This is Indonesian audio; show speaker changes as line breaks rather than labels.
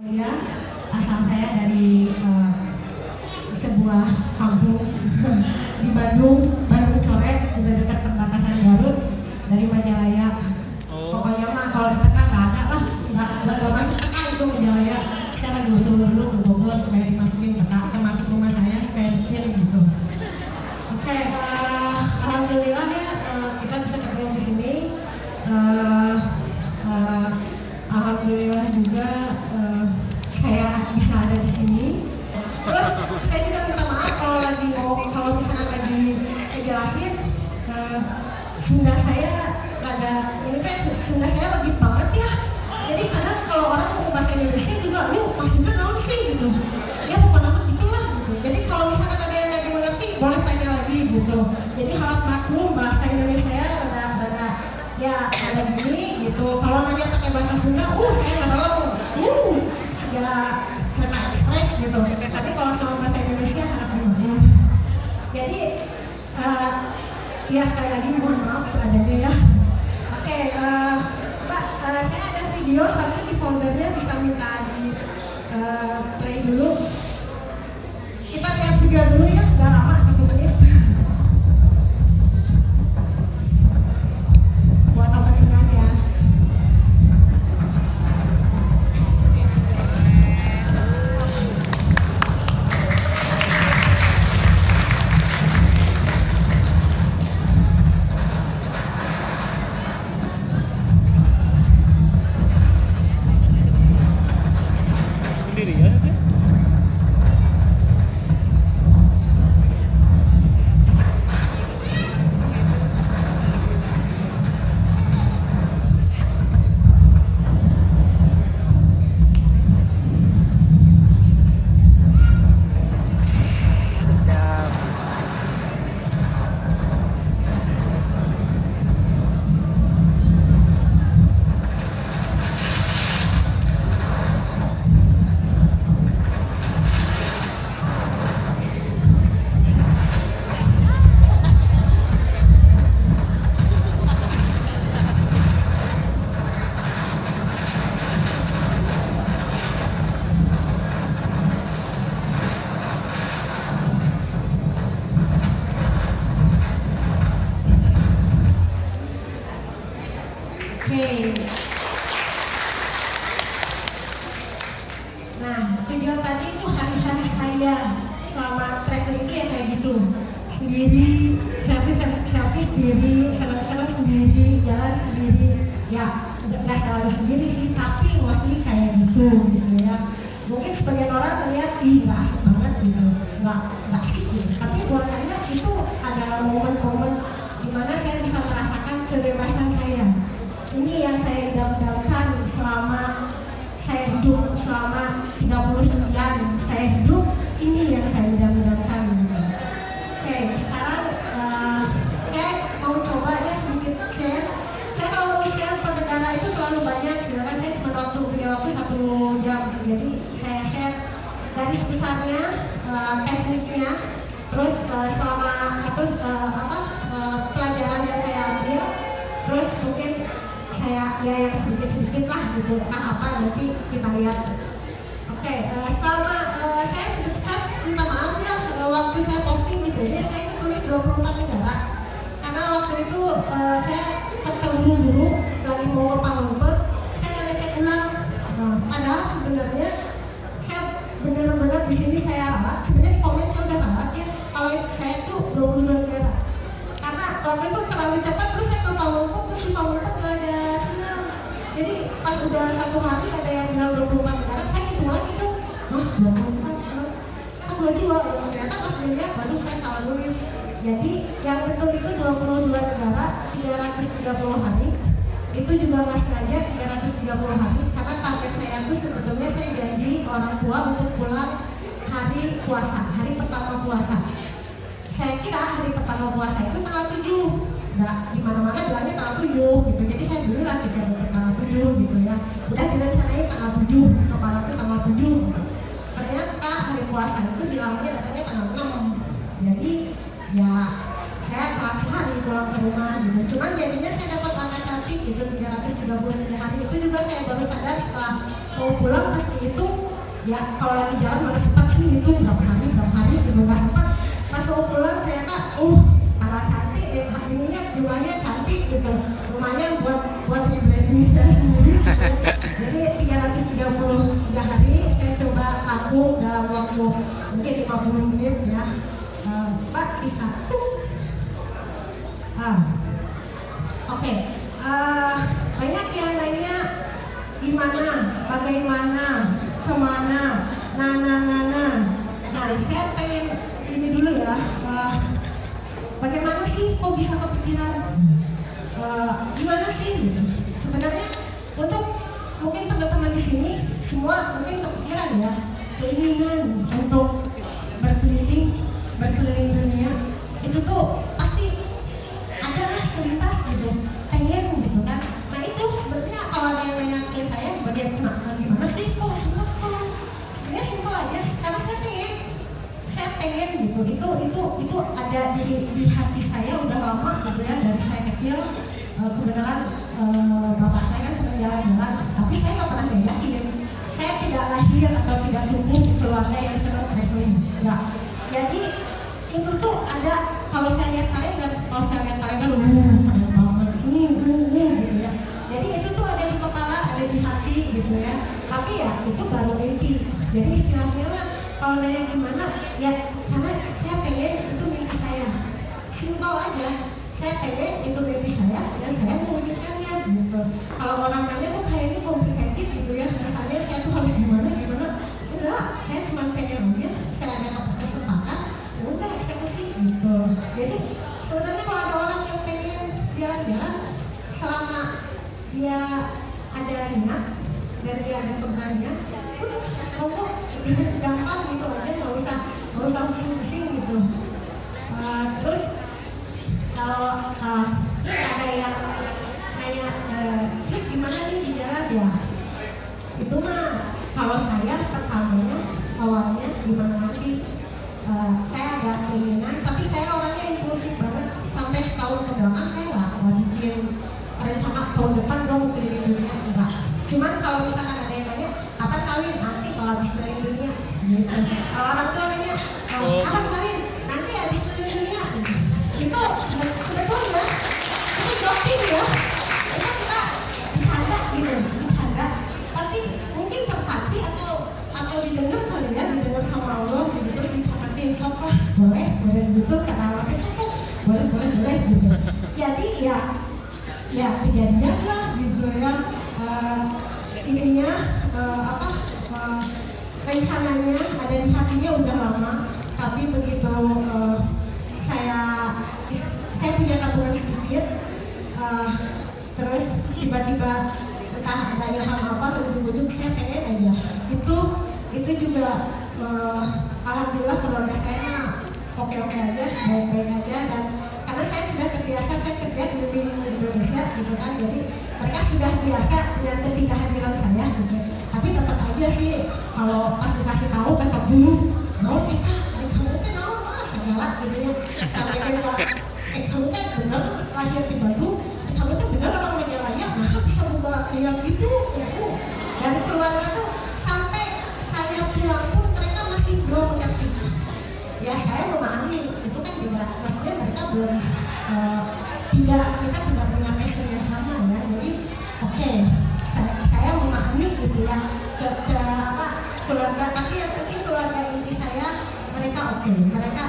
Ya, asal saya dari sebuah kampung di Bandung Coret, udah dekat perbatasan Garut, dari Majalaya. Pokoknya mah kalau di peta nggak ada lah, nggak masuk peta itu Majalaya. Saya lagi usul dulu ke Google supaya dimasukin peta, termasuk rumah saya supaya bikin gitu. Oke, alhamdulillah ya kita bisa ketemu di sini. Alhamdulillah juga saya bisa ada di sini. Terus saya juga minta maaf kalau misalkan lagi ngejelasin Sunda saya Sunda saya legit banget ya. Jadi kadang kalau orang ngomong bahasa Indonesia juga, lu maksudnya naon sih gitu. Ya pokoknya gitulah gitu. Jadi kalau misalkan ada yang nggak dimengerti boleh tanya lagi gitu. Jadi harap maklum bahasa Indonesia saya rada ya ada gini gitu. Kalau nanya pakai bahasa Sunda, saya nggak tahu, segala kereta ekspres gitu. Tapi kalau sama bahasa Indonesia harap dimaklum. Jadi ya sekali lagi mohon maaf seadanya ya. Oke, Mbak, saya ada video satu di foldernya, bisa minta di play dulu. Kita lihat video dulu ya, nggak lama 1 menit. Buat opening aja.
Sendirian aja.
Nah, video tadi itu hari-hari saya selama travel itu ya kayak gitu, sendiri, selfie sendiri, senang-senang sendiri, jalan sendiri. Ya nggak selalu sendiri sih, tapi mostly kayak gitu ya. Mungkin sebagian orang melihat nggak asik banget gitu, nggak asik gitu. Tapi buat saya itu adalah momen-momen dimana saya bisa merasakan kebebasan saya. Ini yang saya idam-idamkan selama saya hidup, selama 39 saya hidup, ini yang saya idam-idamkan gitu. Oke, sekarang saya mau coba ya sedikit share. Saya kalau mau share per negara itu terlalu banyak, sedangkan saya cuma punya waktu 1 jam. Jadi saya share garis besarnya, tekniknya, terus selama pelajaran yang saya ambil, terus mungkin saya ya sedikit-sedikit lah gitu, apa nanti kita lihat. Oke, selama saya minta maaf ya, waktu saya posting di PD saya itu tulis 24 negara karena waktu itu saya terburu-buru lagi mau ke Panglumpet, saya ngecek ulang. Padahal sebenarnya saya benar-benar di sini saya ralat, sebenarnya di komen saya udah ralat ya kalau saya tuh 22 negara, karena waktu itu terlalu cepat. Terus saya ke Panglumpet, terus di Panglumpet gak ada sinyal. Jadi pas udah 1 hari ada yang bilang 24 negara, saya hitung lagi tuh, 24 kan 22. Ternyata pas dilihat, waduh saya salah nulis. Jadi yang betul itu 22 negara, 330 hari. Itu juga nggak sengaja 330 hari, karena target saya tuh sebetulnya saya janji orang tua untuk pulang hari puasa, hari pertama puasa. Saya kira hari pertama puasa itu tanggal 7. Nggak dimana-mana bilangnya tanggal 7 gitu. Jadi saya belilah tiket untuk tanggal 7 gitu ya. Udah direncanain tanggal 7, kepala tuh tanggal 7. Ternyata hari puasa itu bilangnya datangnya tanggal 6. Jadi ya saya telat sehari pulang ke rumah gitu. Cuman jadinya saya dapat angka cantik gitu, 333 hari. Itu juga saya baru sadar setelah mau pulang pasti itu ya kalau lagi jalan mana sempat sih itu berapa hari gitu nggak sempat. Pas mau pulang ternyata tanggal cantik ininya jumlahnya cantik gitu, lumayan buat rebranding saya sendiri. Jadi 333 hari saya coba tabung dalam waktu mungkin 50 menit ya. Pak bisa tuh. Oke. Banyak yang nanya gimana, bagaimana, kemana, nah saya pengen ini dulu ya, bagaimana sih kok bisa kepikiran, gimana sih gitu. Sebenarnya untuk mungkin teman-teman di sini semua mungkin kepikiran ya, keinginan untuk berkeliling dunia itu tuh pasti ada selintas gitu, pengen gitu kan. Nah itu sebenarnya kalau ada yang nanya ke saya bagaimana sih kok sempat sebenarnya simpel aja, karena saya pengen gitu, itu ada di hati saya udah lama gitu ya, dari saya kecil. Kebenaran bapak saya kan senang jalan-jalan, tapi saya nggak pernah diajakin. Saya tidak lahir atau tidak tumbuh di keluarga yang senang traveling ya. Jadi itu tuh ada, kalau saya lihat kalender keren banget gitu ya. Jadi itu tuh ada di kepala, ada di hati gitu ya. Tapi ya itu baru mimpi. Jadi istilahnya kalau nanya gimana ya, karena saya pengen itu mimpi saya. Simpel aja. Saya pengen itu mimpi saya dan saya mewujudkannya gitu. Kalau orang nanya kok kayaknya komplikated gitu ya, kesannya saya tuh harus gimana, udah saya cuma pengen aja, saya ada kesempatan ya udah eksekusi gitu. Jadi sebenarnya kalau ada orang yang pengen jalan-jalan, selama dia ada niat dan dia ada keberanian, udah ngomong gampang gitu aja, nggak usah pusing-pusing gitu. Terus kalau ada yang nanya terus gimana nih di jalan ya, itu mah kalau saya pertamanya awalnya gimana nanti, saya ada keinginan, tapi saya orangnya impulsif banget. Sampai setahun ke belakang saya nggak bikin rencana tahun depan gue mau keliling dunia, enggak. Cuman kalau misalkan ada yang nanya kapan kawin, nanti kalau habis keliling dunia gitu. Kalau orang tua nanya kapan kawin, nanti habis keliling dunia gitu. Itu sebetulnya itu joking ya, itu kita bercanda, tapi mungkin terpatri atau didengar kali ya, didengar sama Allah gitu, terus dicapatin sok lah boleh gitu, kata Allah sok boleh gitu. Jadi ya kejadian lah gitu ya, ininya rencananya ada di hatinya udah lama, tapi begitu saya punya tabungan sedikit, terus tiba-tiba entah ada ilham apa, ujung-ujung saya pengen aja. Itu juga alhamdulillah keluarga saya oke-oke aja, baik-baik aja, dan karena saya sudah terbiasa, saya kerja di Indonesia gitu kan, jadi mereka sudah biasa dengan ketidakhadiran saya gitu. Tapi tetap aja sih kalau pas dikasih tahu tetap mau kita kamu kan segala gitu ya, sampai kamu kan bener lahir di Bandung, kamu tuh bener orang Majalaya, bisa buka lihat itu. Dan keluarga tuh sampai saya pulang pun mereka masih belum mengerti. Ya saya memahami itu kan juga, maksudnya mereka belum kita tidak punya passion yang sama ya. Jadi oke, saya memahami gitu ya ke keluarga, tapi yang penting keluarga inti saya mereka oke, mereka